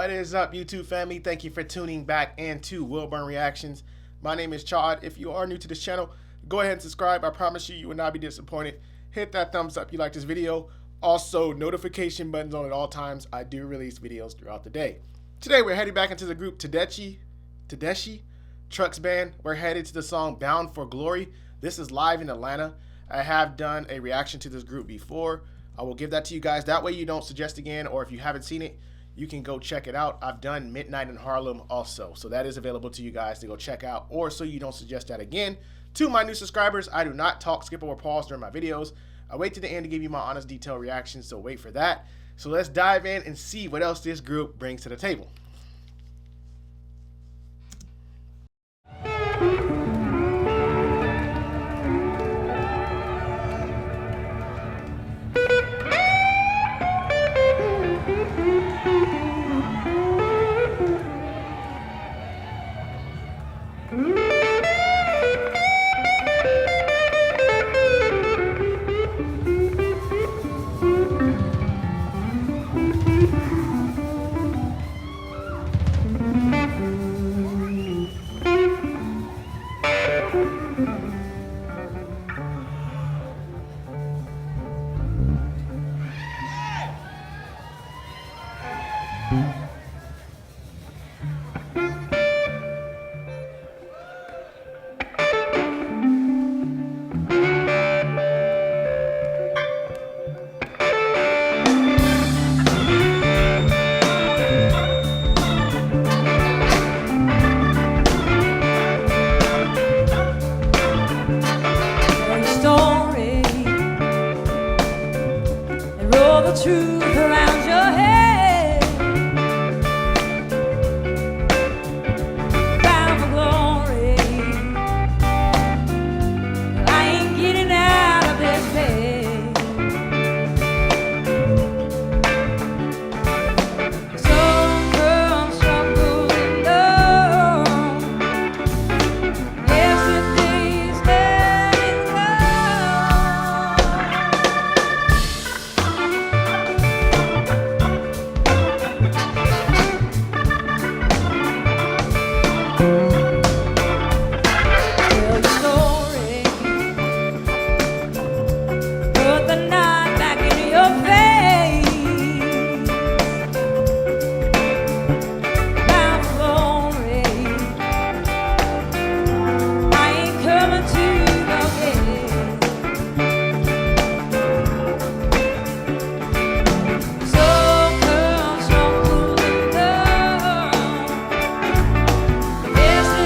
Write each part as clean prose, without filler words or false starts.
What is up, YouTube family? Thank you for tuning back into Wilburn Reactions. My name is Chad. If you are new to this channel, go ahead and subscribe. I promise you, you will not be disappointed. Hit that thumbs up if you like this video. Also, notification buttons on at all times. I do release videos throughout the day. Today, we're heading back into the group Tedeshci Trucks Band. We're headed to the song Bound for Glory. This is live in Atlanta. I have done a reaction to this group before. I will give that to you guys. That way you don't suggest again, or if you haven't seen it, you can go check it out. I've done Midnight in Harlem also, so that is available to you guys to go check out, or so you don't suggest that again. To my new subscribers, I do not talk, skip, or pause during my videos. I wait to the end to give you my honest, detailed reactions, so wait for that. So let's dive in and see what else this group brings to the table. Truth around your head, bound for glory. I ain't getting out of this bed. Some girls struggling alone. Yesterday's dead and gone. Yes.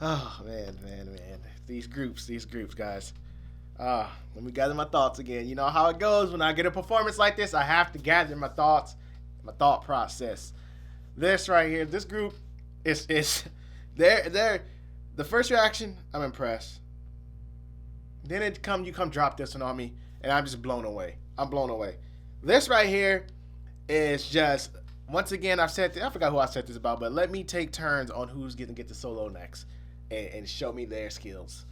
Oh man. These groups, guys. Let me gather my thoughts again. You know how it goes when I get a performance like this. I have to gather my thoughts, my thought process. This right here, this group is they're the first reaction. I'm impressed. Then you come drop this one on me, and I'm just blown away. I'm blown away. This right here is just once again I forgot who I said this about, but let me take turns on who's gonna get the solo next, and show me their skills.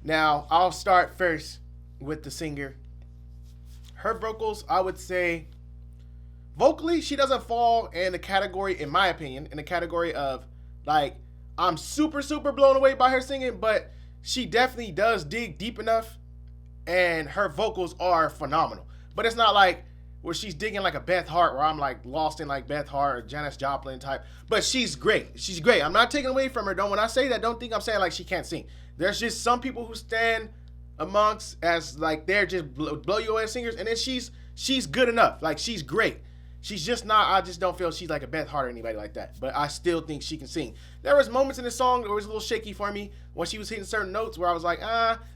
Now I'll start first with the singer. Her vocals, I would say, vocally she doesn't fall in the category, in my opinion, in the category of like I'm super blown away by her singing, but she definitely does dig deep enough, and her vocals are phenomenal. But it's not like where she's digging like a Beth Hart, where I'm like lost in like Beth Hart or Janis Joplin type. But she's great. She's great. I'm not taking away from her. When I say that, don't think I'm saying like she can't sing. There's just some people who stand amongst as like they're just blow you away singers, and then she's good enough. Like she's great. She's just not. I just don't feel she's like a Beth Hart or anybody like that. But I still think she can sing. There was moments in the song that was a little shaky for me when she was hitting certain notes where I was like,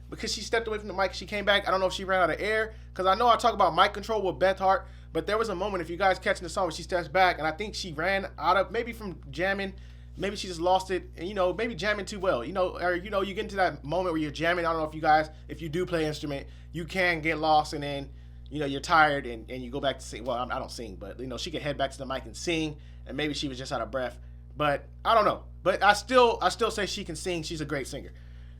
because she stepped away from the mic, she came back. I don't know if she ran out of air, because I know I talk about mic control with Beth Hart, but there was a moment, if you guys catching the song, where she steps back, and I think she ran out of, maybe from jamming, maybe she just lost it, and maybe jamming too well, or you get into that moment where you're jamming. I don't know if you guys, if you do play an instrument, you can get lost, and then you're tired, and you go back to sing. Well, I don't sing, but she could head back to the mic and sing, and maybe she was just out of breath. But I don't know. But I still say she can sing. She's a great singer.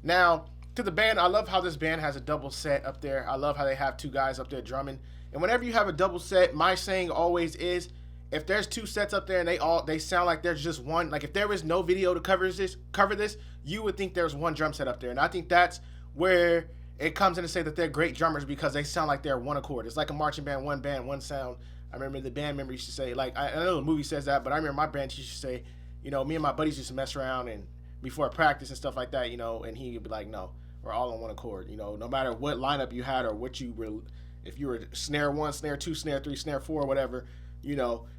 Now, to the band, I love how this band has a double set up there. I love how they have two guys up there drumming. And whenever you have a double set, my saying always is, if there's two sets up there and they sound like there's just one, like if there was no video to cover this, you would think there's one drum set up there. And I think that's where it comes in to say that they're great drummers, because they sound like they're one accord. It's like a marching band, one sound. I remember the band member used to say, like, I know the movie says that, but I remember my band used to say, me and my buddies used to mess around and before practice and stuff like that, and he would be like, no, we're all on one accord. No matter what lineup you had or what you were, if you were snare 1, snare 2, snare 3, snare 4, whatever, it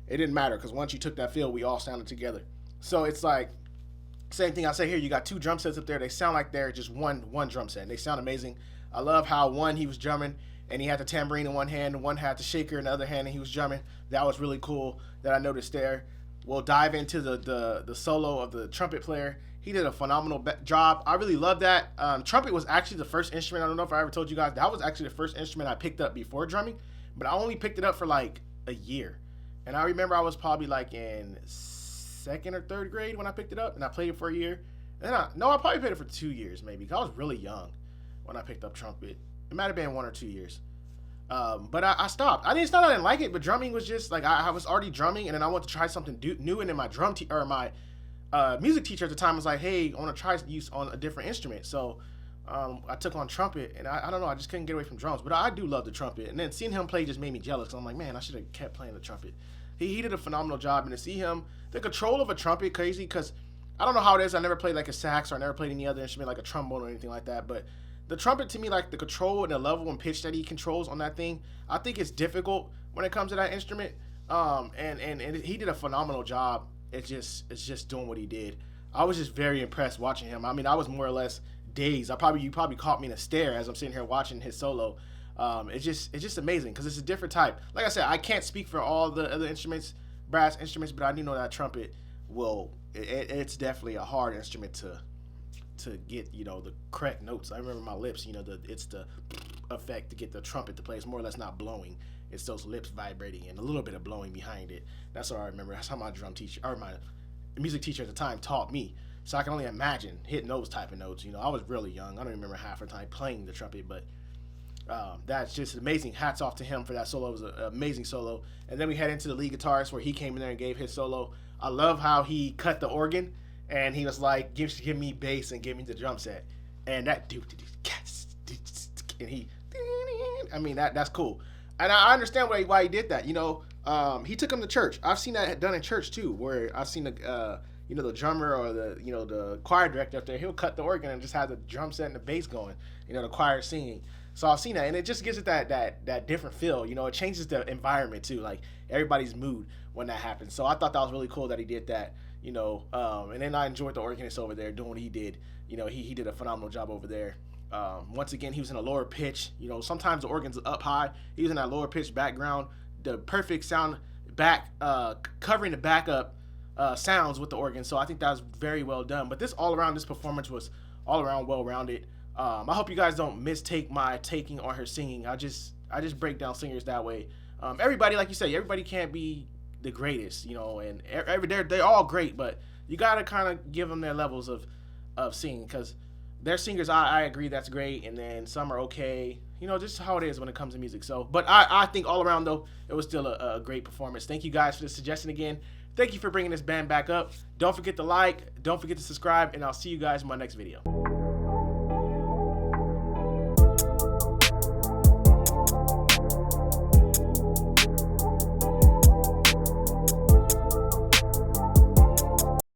didn't matter, because once you took that field, we all sounded together. So it's like, same thing I say here. You got two drum sets up there. They sound like they're just one drum set, and they sound amazing. I love how one, he was drumming, and he had the tambourine in one hand, and one had the shaker in the other hand, and he was drumming. That was really cool that I noticed there. We'll dive into the solo of the trumpet player. He did a phenomenal job. I really love that. Trumpet was actually the first instrument. I don't know if I ever told you guys. That was actually the first instrument I picked up before drumming, but I only picked it up for like a year. And I remember I was probably like in 2nd or 3rd grade when I picked it up, and I played it for a year. And I probably played it for 2 years maybe, because I was really young when I picked up trumpet. It might have been 1 or 2 years. But I stopped. I didn't like it, but drumming was just like, I was already drumming, and then I wanted to try something new. And then my my music teacher at the time was like, hey, I want to try use on a different instrument. So I took on trumpet, and I don't know, I just couldn't get away from drums. But I do love the trumpet. And then seeing him play just made me jealous. So I'm like, man, I should have kept playing the trumpet. He did a phenomenal job, and to see him, the control of a trumpet, crazy, because I don't know how it is. I never played like a sax, or I never played any other instrument like a trombone or anything like that. But the trumpet, to me, like the control and the level and pitch that he controls on that thing, I think it's difficult when it comes to that instrument. And he did a phenomenal job. It's just doing what he did. I was just very impressed watching him. I mean, I was more or less dazed. You probably caught me in a stare as I'm sitting here watching his solo. It's just amazing, because it's a different type. Like I said, I can't speak for all the other instruments, brass instruments, but I do know that trumpet it's definitely a hard instrument to get, the correct notes. I remember my lips, it's the effect to get the trumpet to play. It's more or less not blowing. It's those lips vibrating and a little bit of blowing behind it. That's what I remember. That's how my drum teacher, or my music teacher at the time, taught me. So I can only imagine hitting those type of notes. I was really young. I don't remember half the time playing the trumpet, but that's just amazing. Hats off to him for that solo. It was an amazing solo. And then we head into the lead guitarist, where he came in there and gave his solo. I love how he cut the organ, and he was like, give me bass and give me the drum set. And that dude, and that's cool. And I understand why he did that. He took him to church. I've seen that done in church too, where I've seen the drummer or the choir director up there, he'll cut the organ and just have the drum set and the bass going, the choir singing. So I've seen that, and it just gives it that different feel. It changes the environment too, like everybody's mood when that happens. So I thought that was really cool that he did that. And then I enjoyed the organist over there doing what he did. He did a phenomenal job over there. Once again, he was in a lower pitch. Sometimes the organ's up high. He was in that lower pitch background. The perfect sound back, covering the backup sounds with the organ. So I think that was very well done. But this performance was all around well rounded. I hope you guys don't mistake my taking on her singing. I just break down singers that way. Everybody, like you said, everybody can't be the greatest, and they're all great, but you gotta kind of give them their levels of singing, because their singers, I agree, that's great, and then some are okay, just how it is when it comes to music. So, but I think all around though, it was still a great performance. Thank you guys for the suggestion again. Thank you for bringing this band back up. Don't forget to like, don't forget to subscribe, and I'll see you guys in my next video.